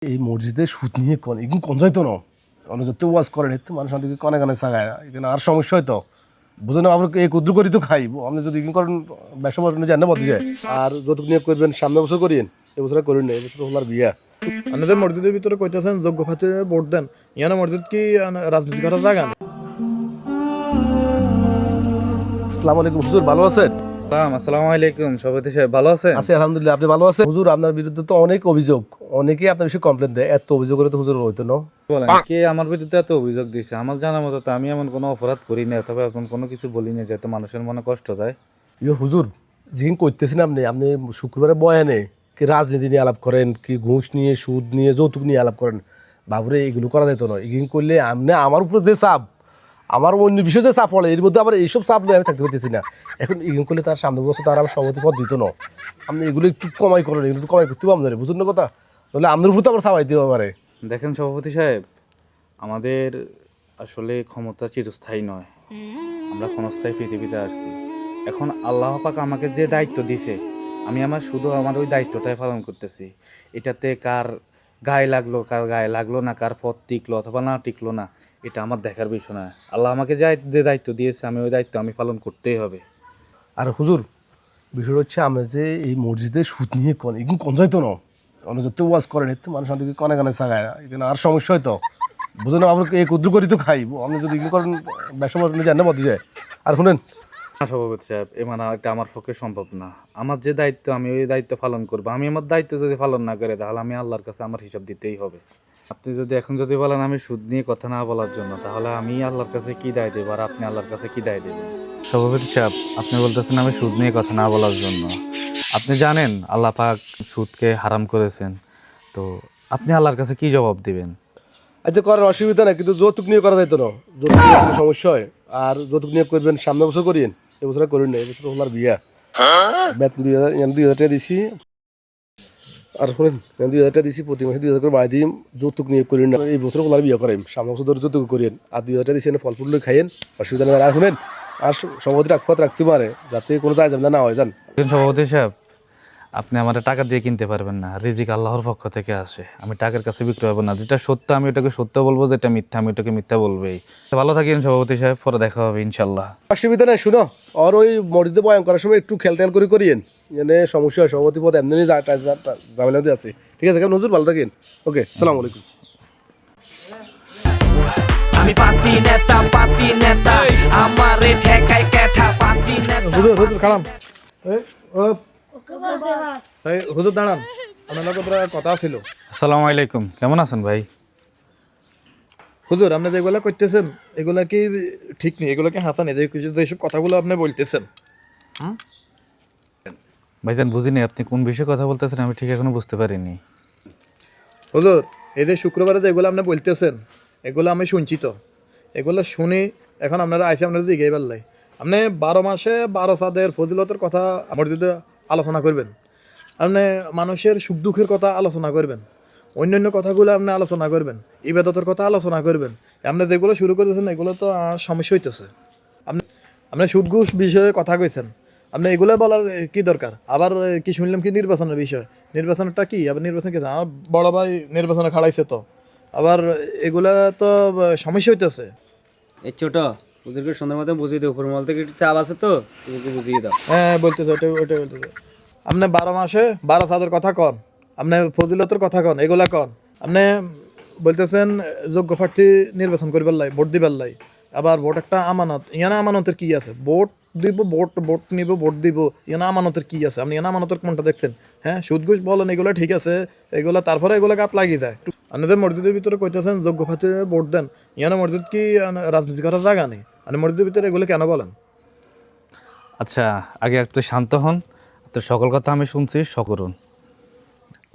এই মসজিদে সুদ নিয়ে এগুলো কোন যাইতো না অন্য যত ওয়াজ করেন একটু মানুষ আমাদেরকে কনে কনে সাগায় এখানে আর সমস্যা হয়তো বুঝেন আমরা এই কুদ্রু করি তো খাইব আপনি যদি এগুলো করেন ব্যবসা বাণিজ্য জানে বদলে যায় আর যতটুকু নিয়োগ করবেন সামনে বছর করিয়েন এবছর করেন না এবছর হলার বিয়া আপনাদের মসজিদের ভিতরে কইতেছেন যোগ্য খাতিরে ভোট দেন ইয়ানা মসজিদ কি রাজনীতি করার জায়গা না? আসসালামু আলাইকুম হুজুর, ভালো আছেন? আসসালামু আলাইকুম সভাপতি সাহেব, ভালো আছেন? আছি আলহামদুলিল্লাহ, আপনি ভালো আছেন? হুজুর আপনার বিরুদ্ধে তো অনেক অভিযোগ, অনেকেই আপনার বিষয়ে কমপ্লেন দেয়, এত অভিযোগ করে তো হুজুর হইতো না। বলেন কে আমার বিরুদ্ধে এত অভিযোগ দিয়েছে? আমার জানা মতো তো আমি এমন কোনো অপরাধ করি না, তবে এখন কোনো কিছু বলি না যাতে মানুষের মনে কষ্ট যায়। হুজুর যিনি করতেছেন আপনি আপনি শুক্রবারে বয়ানে কি রাজনীতি নিয়ে আলাপ করেন, কি ঘুষ নিয়ে, সুদ নিয়ে, যৌতুক নিয়ে আলাপ করেন। বাবুরে এগুলো করা যেত না। এগুলো করলে আপনি আমার উপর যে চাপ, আমার অন্য বিষয়ে যে চাপ পড়ে, এর মধ্যে আবার এইসব চাপ নিয়ে আমি থাকতে পারতেছি না। এখন এগুলো করলে তার সামনে বছর তার আমার সভাপতি পদ দিত না। আপনি এগুলো একটু কমাই করেন, এগুলো একটু কমাই করতে পারেন, বুঝুন না কথা, তাহলে আপনার উপর তো আবার চাপাই দিতে পারে। দেখেন সভাপতি সাহেব, আমাদের আসলে ক্ষমতা চিরস্থায়ী নয়, আমরা ক্ষণস্থায়ী পৃথিবীতে আসছি। এখন আল্লাহ পাক আমাকে যে দায়িত্ব দিয়েছে, আমি শুধু আমার ওই দায়িত্বটাই পালন করতেছি। এটাতে কার গায়ে লাগলো, কার গায়ে লাগলো না, কার পথ টিকলো অথবা না টিকলো না, এটা আমার দেখার বিষয় না। আল্লাহ আমাকে যে দায়িত্ব দিয়েছে, আমি ওই দায়িত্ব আমি পালন করতেই হবে। আর হুজুর বিষয়টা হচ্ছে আমরা যে এই মসজিদে সুদ নিয়ে এগুলো কোন যাইতো না অন্য যত ওয়াজ করেন একটু মানুষ আমাদেরকে কনে কনে সাগায় এখানে আর সমস্যা হয়তো বুঝেন আমরা এই কুদ্রু করি তো খাইব আপনি যদি এগুলো করেন ব্যবসা বাণিজ্য জানে বদলে যায়। আর শুনেন না সভাপতি সাহেব, এটা আমার পক্ষে সম্ভব না। আমার যে দায়িত্ব আমি ওই দায়িত্ব পালন করবো। আমি আমার দায়িত্ব যদি পালন না করে, তাহলে আমি আল্লাহর কাছে আমার হিসাব দিতেই হবে। আপনি এখন যদি বলেন আমি সুদ নিয়ে কথা না বলার জন্য, তাহলে আমি আল্লাহর কাছে কি দায় দেবো আর আপনি আল্লাহর কাছে কি দায় দেবেন? সভাপতি সাহেব, আপনি বলতেছেন আমি সুদ নিয়ে কথা না বলার জন্য। আপনি জানেন আল্লাহ পাক সুদকে হারাম করেছেন, তো আপনি আল্লাহর কাছে কি জবাব দিবেন? আচ্ছা করার অসুবিধা নেই, কিন্তু যৌতুক নিয়ে করা যাইতো না, যৌতুক নিয়ে কোনো সমস্যা হয়। আর যৌতুক নিয়ে করবেন সামনে বছর করিয়েন, এবছর করেন না, এবছর হলার বিয়া। বেতন 2,000 টাকা দিছি। আর শোনেন 2,000 টাকা দিছি, প্রতি মাসে 2,000 করে বাড়ি দিই। যৌতুক নিয়ে করেন না, এই বছর ওনার বিয়ে করেন, সামনে বছর ধরে যৌতুক করেন। আর 2,000 টাকা দিছি ফল ফুল খাইয়েন, অসুবিধা নেই। আর শুনেন আর সভাপতি রাখতে পারে যাতে কোনো যায় যাবে না হয় যান। সভাপতি সাহেব, আপনি আমার টাকা দিয়ে কিনতে পারবেন না, রিজিক আল্লাহর পক্ষ থেকে আসে। আমি টাকার কাছে বিক্রি হবো না। যেটা সত্য আমি ওটাকে সত্য বলবো, যেটা মিথ্যা আমি ওটাকে মিথ্যা বলবোই। ভালো থাকেন সভাপতি সাহেব, পরে দেখা হবে ইনশাল্লাহ। অসুবিধা নেই। শুনো আর ওই মসজিদে বয়ান করার সময় একটু খেয়াল টেয়াল করে করিয়েন, মানে সমস্যা হয়। সভাপতি পদ এমনি ঝামেলা দিয়ে আছে। ঠিক আছে কেমন হুজুর, ভালো থাকেন। ওকে, আসসালামু আলাইকুম। আমি পাতি নেতা আমারে ঠেকাই ক্যাঠা পাতি নেতা। হুজুর হুজুর খারাপ হুজুর দাঁড়ান, আপনার কথা ছিল। আসসালামু আলাইকুম, কেমন আছেন ভাই? হুজুর আপনি যেগুলো করতেছেন এগুলা কি ঠিক নেই? এগুলো কি হাসা নেই? এইসব কথাগুলো আপনি বলতেছেন, ভাইজান বুঝিনি আপনি কোন বিষয়ে কথা বলতেছেন, আমি ঠিক এখনো বুঝতে পারিনি। হুজুর এই যে শুক্রবারে যেগুলো আপনি বলতেছেন এগুলো আমি শুনছি, তো এগুলো শুনি এখন আপনারা আইসে আপনারা জিজ্ঞাই পারলাই। আপনি 12 মাসে 12 চাঁদের ফজিলতের কথা আমার যদি আলোচনা করবেন, আপনি মানুষের সুখ দুঃখের কথা আলোচনা করবেন, অন্যান্য কথাগুলো আপনি আলোচনা করবেন, ইবাদতের কথা আলোচনা করবেন। আপনি যেগুলো শুরু করেছেন এগুলো তো সমস্যা হইতেছে। আপনি সুদ ঘুষ বিষয়ে কথা কইছেন, আপনি এগুলো বলার কি দরকার? আবার কি শুনলাম কি নির্বাচনের বিষয়, নির্বাচনটা কি? আবার নির্বাচন কি? আমার বড় ভাই নির্বাচনে খাড়াইছে, তো আবার এগুলা তো সমস্যা হইতেছে। এই ছোট হুজুরকে সুন্দর মতো বুঝিয়ে দাও, ফরমাল থেকে একটু চাপ আছে তো হুজুরকে বুঝিয়ে দাও। হ্যাঁ বলতেছে, ওটা বলতেছে। আপনি 12 মাসে 12 চাঁদের কথা কন, আপনি ফজিলতের কথা কন, এগুলা কন। আপনি বলতেছেন যোগ্য প্রার্থী নির্বাচন করবার লাই, ভোট দিবার লাই। আবার ভোট একটা আমানত, ইয়ানা আমানতের কি আছে? ভোট দিব, ভোট নিব, ভোট দিব, ইয়ানা আমানতের কি আছে? আপনি ইয়ানা আমানতের কোনটা দেখছেন? হ্যাঁ সুদ ঘুষ বলেন এগুলো ঠিক আছে, এগুলা তারপরে এগুলো কাত লাগিয়ে যায়। আপনাদের মসজিদের ভিতরে কইতেছেন যোগ্য প্রার্থীর ভোট দেন, ইয়ানা মসজিদ কি রাজনীতি করার জায়গা নেই? আপনি মসজিদের ভিতরে এগুলো কেন বলেন? আচ্ছা, আগে একটু শান্ত হন। তো সকল কথা আমি শুনছি, সকরুন।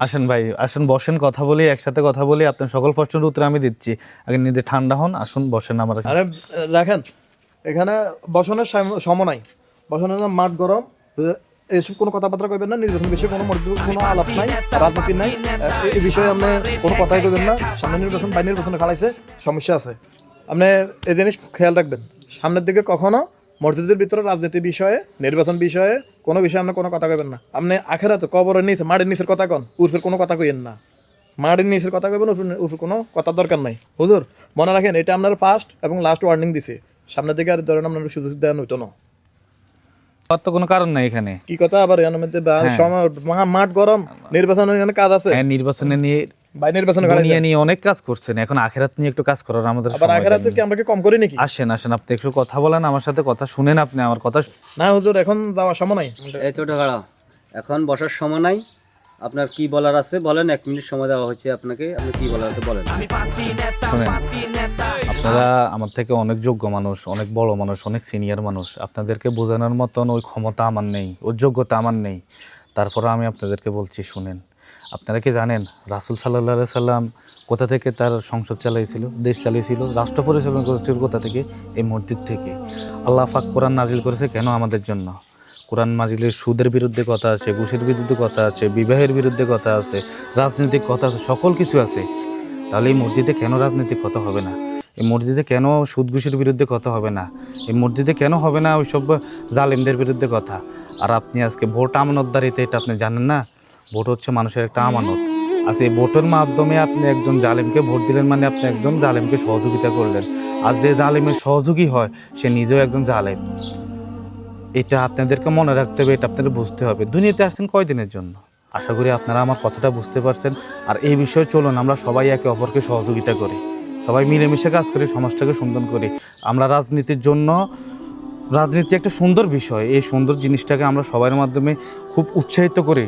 আসেন ভাই, আসেন বসেন, কথা বলি, একসাথে কথা বলি। আপনার সকল প্রশ্নের উত্তর আমি দিচ্ছি। আগে নিজে ঠান্ডা হন, আসুন বসেন আমার। আরে রাখেন, এখানে বসানোর সময় নাই, বসানোর মাঠ গরম, এইসব কোনো কথাবার্তা কইবেন না। নির্বাচন বিষয়ে কোনো কোনো আলাপ নাই, রাজনীতি নাই, এই বিষয়ে আপনি কোনো কথাই কইবেন না। সামনে নির্বাচন, বাই নির্বাচনে খাড়াইছে, সমস্যা আছে। আপনি এই জিনিস খেয়াল রাখবেন, সামনের দিকে কখনো মসজিদের ভিতরে রাজনীতি বিষয়ে, নির্বাচন বিষয়ে কোনো বিষয়ে আপনি কোনো কথা কইবেন না। আপনি আখেরাতে কবরের নিচে, মাটির নিচের কথা কন, উর্ফের কোনো কথা কইেন না। মাটির নিচের কথা কইবেন, উপরে কোনো কথার দরকার নাই। হুজুর মনে রাখেন, এটা আপনার ফার্স্ট এবং লাস্ট ওয়ার্নিং দিছে। সামনের দিকে আর ধরেন আপনার সুযোগ দেওয়া হইতো না। আর তো কোনো কারণ নাই এখানে। কি কথা আবার এর মধ্যে মাঠ গরম, নির্বাচনের এখানে কাজ আছে। হ্যাঁ, নির্বাচনে নিয়ে ভাই নির্বাচনে দুনিয়া নিয়ে অনেক কাজ করছেন, এখন আখেরাত নিয়ে একটু কাজ করার আমাদের আবার সময় আখেরাতে নেই। কি আমরা কি কম করি নাকি? আসেন আসেন, আপনি একটু কথা বলেন আমার সাথে, কথা শুনেন আপনি আমার কথা। না হুজুর, এখন যাওয়ার সময় নাই। এই ছোট খাড়া, এখন বসার সময় নাই। আপনার কি বলার আছে বলেন, 1 মিনিট সময় দেওয়া হয়েছে আপনাকে, আপনি কি বলার আছে বলেন। আমি পাতি নেতা শোনেন, পাতি নেতা আপনারা আমার থেকে অনেক যোগ্য মানুষ, অনেক বড় মানুষ, অনেক সিনিয়র মানুষ। আপনাদেরকে বোঝানোর মতন ওই ক্ষমতা আমার নেই, ওই যোগ্যতা আমার নেই। তারপরে আমি আপনাদেরকে বলছি শুনেন। আপনারা কি জানেন রাসূল সাল্লাল্লাহু আলাইহি সাল্লাম কোথা থেকে তার সংসদ চালাইছিল, দেশ চালিয়েছিল, রাষ্ট্র পরিচালনা করেছিল কোথা থেকে? এই মসজিদ থেকে। আল্লাহ পাক কোরআন নাজিল করেছে কেন? আমাদের জন্য। কোরআন মাজিদের সুদের বিরুদ্ধে কথা আছে, ঘুষের বিরুদ্ধে কথা আছে, বিবাহের বিরুদ্ধে কথা আছে, রাজনৈতিক কথা আছে, সকল কিছু আছে। তাহলে এই মসজিদে কেন রাজনৈতিক কথা হবে না? এই মসজিদে কেন সুদ ঘুষের বিরুদ্ধে কথা হবে না? এই মসজিদে কেন হবে না ওইসব জালেমদের বিরুদ্ধে কথা? আর আপনি আজকে ভোট আমানতদারিতে, এটা আপনি জানেন না? ভোট হচ্ছে মানুষের একটা আমানত। আজ এই ভোটের মাধ্যমে আপনি একজন জালেমকে ভোট দিলেন, মানে আপনি একজন জালেমকে সহযোগিতা করলেন। আর যে জালেমের সহযোগী হয় সে নিজেও একজন জালেম। এটা আপনাদেরকে মনে রাখতে হবে, এটা আপনাদের বুঝতে হবে। দুনিয়াতে আসছেন কয়দিনের জন্য? আশা করি আপনারা আমার কথাটা বুঝতে পারছেন। আর এই বিষয়ে চলুন আমরা সবাই একে অপরকে সহযোগিতা করি, সবাই মিলেমিশে কাজ করি, সমাজটাকে সুন্দর করি। আমরা রাজনীতির জন্য, রাজনীতি একটা সুন্দর বিষয়, এই সুন্দর জিনিসটাকে আমরা সবার মাধ্যমে খুব উৎসাহিত করি।